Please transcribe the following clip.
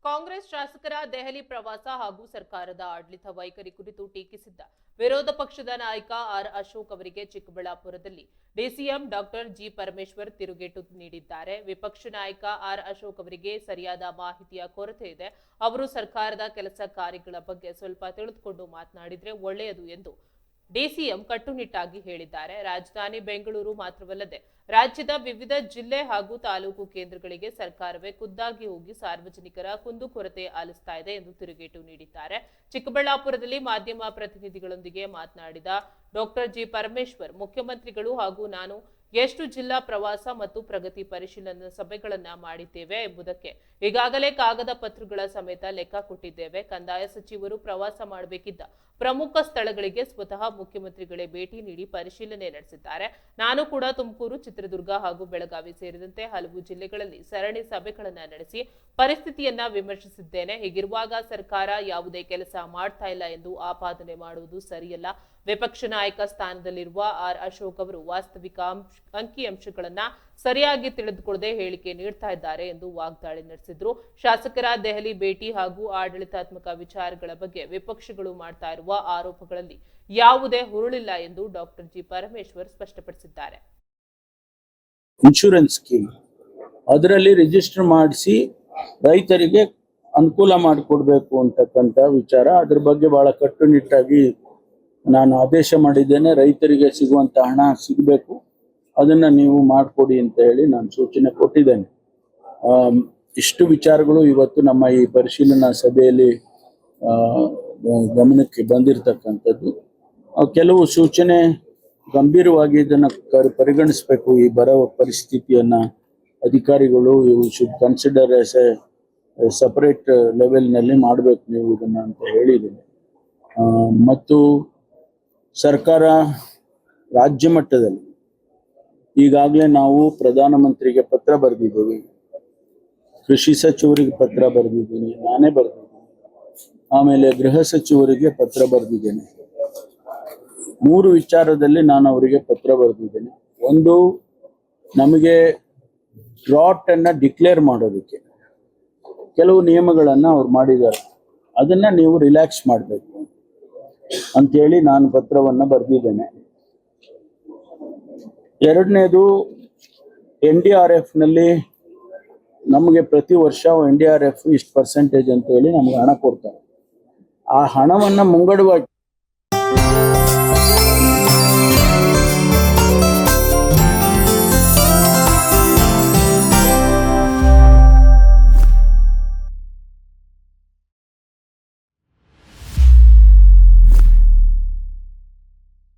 ಕಾಂಗ್ರೆಸ್ ಶಾಸಕರ ದೆಹಲಿ ಪ್ರವಾಸ ಹಾಗೂ ಸರ್ಕಾರದ ಆಡಳಿತ ವೈಖರಿ ಕುರಿತು ಟೀಕಿಸಿದ್ದ ವಿರೋಧ ಪಕ್ಷದ ನಾಯಕ ಆರ್ ಅಶೋಕ್ ಅವರಿಗೆ ಚಿಕ್ಕಬಳ್ಳಾಪುರದಲ್ಲಿ ಡಿಸಿಎಂ ಡಾಕ್ಟರ್ ಜಿ ಪರಮೇಶ್ವರ್ ತಿರುಗೇಟು ನೀಡಿದ್ದಾರೆ. ವಿಪಕ್ಷ ನಾಯಕ ಆರ್ ಅಶೋಕ್ ಅವರಿಗೆ ಸರಿಯಾದ ಮಾಹಿತಿಯ ಕೊರತೆ ಇದೆ. ಅವರು ಸರ್ಕಾರದ ಕೆಲಸ ಕಾರ್ಯಗಳ ಬಗ್ಗೆ ಸ್ವಲ್ಪ ತಿಳಿದುಕೊಂಡು ಮಾತನಾಡಿದ್ರೆ ಒಳ್ಳೆಯದು ಎಂದು ಡಿಸಿಎಂ ಕಟ್ಟುನಿಟ್ಟಾಗಿ ಹೇಳಿದ್ದಾರೆ. ರಾಜಧಾನಿ ಬೆಂಗಳೂರು ಮಾತ್ರವಲ್ಲದೆ ರಾಜ್ಯದ ವಿವಿಧ ಜಿಲ್ಲೆ ಹಾಗೂ ತಾಲೂಕು ಕೇಂದ್ರಗಳಿಗೆ ಸರ್ಕಾರವೇ ಖುದ್ದಾಗಿ ಹೋಗಿ ಸಾರ್ವಜನಿಕರ ಕುಂದುಕೊರತೆ ಆಲಿಸ್ತಾ ಇದೆ ಎಂದು ತಿರುಗೇಟು ನೀಡಿದ್ದಾರೆ. ಚಿಕ್ಕಬಳ್ಳಾಪುರದಲ್ಲಿ ಮಾಧ್ಯಮ ಪ್ರತಿನಿಧಿಗಳೊಂದಿಗೆ ಮಾತನಾಡಿದ ಡಾಕ್ಟರ್ ಜಿ ಪರಮೇಶ್ವರ್, ಮುಖ್ಯಮಂತ್ರಿಗಳು ಹಾಗೂ ನಾನು ಎಷ್ಟು ಜಿಲ್ಲಾ ಪ್ರವಾಸ ಮತ್ತು ಪ್ರಗತಿ ಪರಿಶೀಲನಾ ಸಭೆಗಳನ್ನ ಮಾಡಿದ್ದೇವೆ ಎಂಬುದಕ್ಕೆ ಈಗಾಗಲೇ ಕಾಗದ ಪತ್ರಗಳ ಸಮೇತ ಲೆಕ್ಕ ಕೊಟ್ಟಿದ್ದೇವೆ. ಕಂದಾಯ ಸಚಿವರು ಪ್ರವಾಸ ಮಾಡಬೇಕಿದ್ದ ಪ್ರಮುಖ ಸ್ಥಳಗಳಿಗೆ ಸ್ವತಃ ಮುಖ್ಯಮಂತ್ರಿಗಳೇ ಭೇಟಿ ನೀಡಿ ಪರಿಶೀಲನೆ ನಡೆಸಿದ್ದಾರೆ. ನಾನು ಕೂಡ ತುಮಕೂರು, ಚಿತ್ರದುರ್ಗ ಹಾಗೂ ಬೆಳಗಾವಿ ಸೇರಿದಂತೆ ಹಲವು ಜಿಲ್ಲೆಗಳಲ್ಲಿ ಸರಣಿ ಸಭೆಗಳನ್ನ ನಡೆಸಿ ಪರಿಸ್ಥಿತಿಯನ್ನ ವಿಮರ್ಶಿಸಿದ್ದೇನೆ. ಹೀಗಿರುವಾಗ ಸರ್ಕಾರ ಯಾವುದೇ ಕೆಲಸ ಮಾಡ್ತಾ ಇಲ್ಲ ಎಂದು ಆಪಾದನೆ ಮಾಡುವುದು ಸರಿಯಲ್ಲ. ವಿಪಕ್ಷ ನಾಯಕ ಸ್ಥಾನದಲ್ಲಿರುವ ಆರ್ ಅಶೋಕ್ ಅವರು ವಾಸ್ತವಿಕ ಅಂಕಿಅಂಶಗಳನ್ನ ಸರಿಯಾಗಿ ತಿಳಿದುಕೊಳ್ಳದೆ ಹೇಳಿಕೆ ನೀಡ್ತಾ ಇದ್ದಾರೆ ಎಂದು ವಾಗ್ದಾಳಿ ನಡೆಸಿದ್ರು. ಶಾಸಕರ ದೆಹಲಿ ಭೇಟಿ ಹಾಗೂ ಆಡಳಿತಾತ್ಮಕ ವಿಚಾರಗಳ ಬಗ್ಗೆ ವಿಪಕ್ಷಗಳು ಮಾಡ್ತಾ ಇರುವ ಆರೋಪಗಳಲ್ಲಿ ಯಾವುದೇ ಹುರುಳಿಲ್ಲ ಎಂದು ಡಾಕ್ಟರ್ ಜಿ ಪರಮೇಶ್ವರ್ ಸ್ಪಷ್ಟಪಡಿಸಿದ್ದಾರೆ. ಇನ್ಶೂರೆನ್ಸ್ ಸ್ಕೀಮ್ ಅದರಲ್ಲಿ ರಿಜಿಸ್ಟರ್ ಮಾಡಿಸಿ ರೈತರಿಗೆ ಅನುಕೂಲ ಮಾಡಿಕೊಡ್ಬೇಕು ಅಂತಕ್ಕಂಥ ವಿಚಾರ, ಅದ್ರ ಬಗ್ಗೆ ಬಹಳ ಕಟ್ಟುನಿಟ್ಟಾಗಿ ನಾನು ಆದೇಶ ಮಾಡಿದ್ದೇನೆ. ರೈತರಿಗೆ ಸಿಗುವಂತ ಹಣ ಸಿಗಬೇಕು, ಅದನ್ನ ನೀವು ಮಾಡಿಕೊಡಿ ಅಂತ ಹೇಳಿ ನಾನು ಸೂಚನೆ ಕೊಟ್ಟಿದ್ದೇನೆ. ಇಷ್ಟು ವಿಚಾರಗಳು ಇವತ್ತು ನಮ್ಮ ಈ ಪರಿಶೀಲನಾ ಸಭೆಯಲ್ಲಿ ಗಮನಕ್ಕೆ ಬಂದಿರತಕ್ಕಂಥದ್ದು. ಕೆಲವು ಸೂಚನೆ ಗಂಭೀರವಾಗಿ ಇದನ್ನ ಪರಿಗಣಿಸಬೇಕು. ಈ ಬರ ಪರಿಸ್ಥಿತಿಯನ್ನ ಅಧಿಕಾರಿಗಳು should consider as a separate ಲೆವೆಲ್ನಲ್ಲಿ ಮಾಡಬೇಕು ನೀವು ಇದನ್ನ ಅಂತ ಹೇಳಿದ್ದೀನಿ. ಮತ್ತು ಸರ್ಕಾರ ರಾಜ್ಯ ಮಟ್ಟದಲ್ಲಿ ಈಗಾಗಲೇ ನಾವು ಪ್ರಧಾನಮಂತ್ರಿಗೆ ಪತ್ರ ಬರೆದಿದ್ದೀವಿ, ಕೃಷಿ ಸಚಿವರಿಗೆ ಪತ್ರ ಬರೆದಿದ್ದೀನಿ, ನಾನೇ ಬರೆದಿದ್ದೀನಿ, ಆಮೇಲೆ ಗೃಹ ಸಚಿವರಿಗೆ ಪತ್ರ ಬರೆದಿದ್ದೇನೆ. 3 ವಿಚಾರದಲ್ಲಿ ನಾನು ಅವರಿಗೆ ಪತ್ರ ಬರೆದಿದ್ದೇನೆ. ಒಂದು, ನಮಗೆ ಡ್ರಾಟ್ ಅನ್ನ ಡಿಕ್ಲೇರ್ ಮಾಡೋದಕ್ಕೆ ಕೆಲವು ನಿಯಮಗಳನ್ನ ಅವ್ರು ಮಾಡಿದ್ದಾರೆ, ಅದನ್ನ ನೀವು ರಿಲ್ಯಾಕ್ಸ್ ಮಾಡಬೇಕು ಅಂತೇಳಿ ನಾನು ಪತ್ರವನ್ನ ಬರೆದಿದ್ದೇನೆ. ಎರಡನೇದು, NDRF ನಲ್ಲಿ ನಮಗೆ ಪ್ರತಿ ವರ್ಷ NDRF ಇಷ್ಟು ಪರ್ಸೆಂಟೇಜ್ ಅಂತ ಹೇಳಿ ನಮ್ಗೆ ಹಣ ಕೊಡ್ತಾರೆ. ಆ ಹಣವನ್ನ ಮುಂಗಡವಾಗಿ